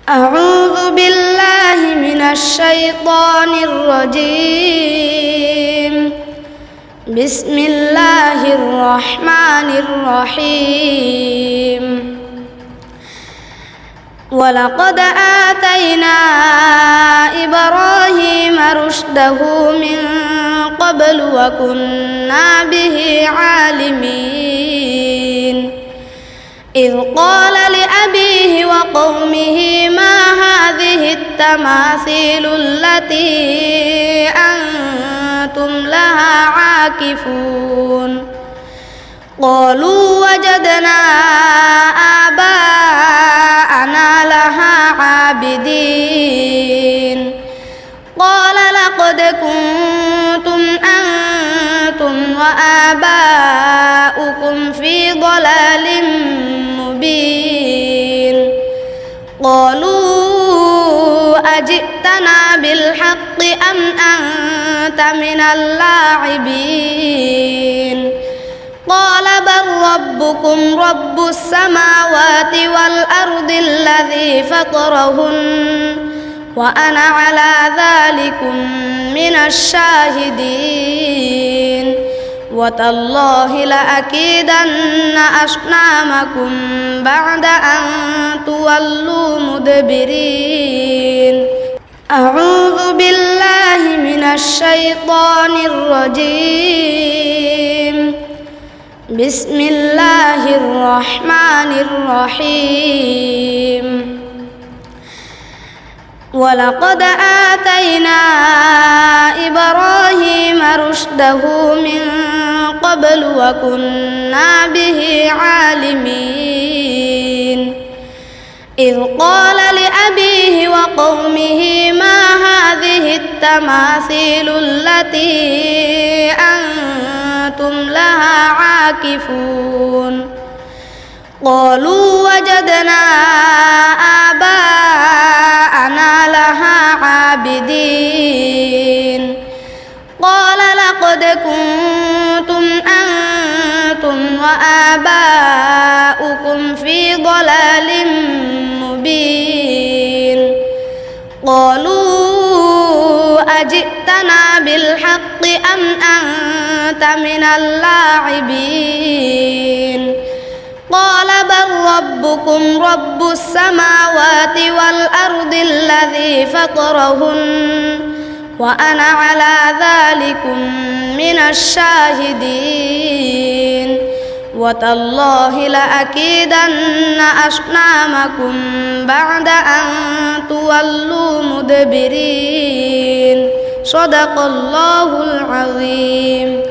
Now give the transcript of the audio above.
أعوذ بالله من الشيطان الرجيم. بسم الله الرحمن الرحيم. ولقد آتينا إبراهيم رشده من قبل وكنا به عالمين. إذ قال لأبيه وقومه ما هذه التماثيل التي أنتم لها عاكفون. قالوا وجدنا آباءنا لها عابدين. قال لقد كنتم أنتم وآباؤكم في ضلال مبين. قالوا أجئتنا بالحق أم أنت من اللاعبين. قال بل ربكم رب السماوات والأرض الذي فطرهن وأنا على ذلكم من الشاهدين. وتالله لأكيدن أصنامكم بعد أن تولوا مدبرين. أعوذ بالله من الشيطان الرجيم. بسم الله الرحمن الرحيم. ولقد آتينا إبراهيم رشده من قبل وكنا به عالمين. إذ قال لأبيه وقومه ما هذه التماثيل التي أنتم لها عاكفون. قالوا وجدنا آباءنا لها عابدين. قال لقد كنتم أنتم وآباؤكم في ضلال مبين. قالوا أجئتنا بالحق أم أنت من اللاعبين. قال بل ربكم رب السماوات والأرض الذي فطرهن وأنا على ذلكم من الشاهدين. وتالله لأكيدن أصنامكم بعد أن تولوا مدبرين. صدق الله العظيم.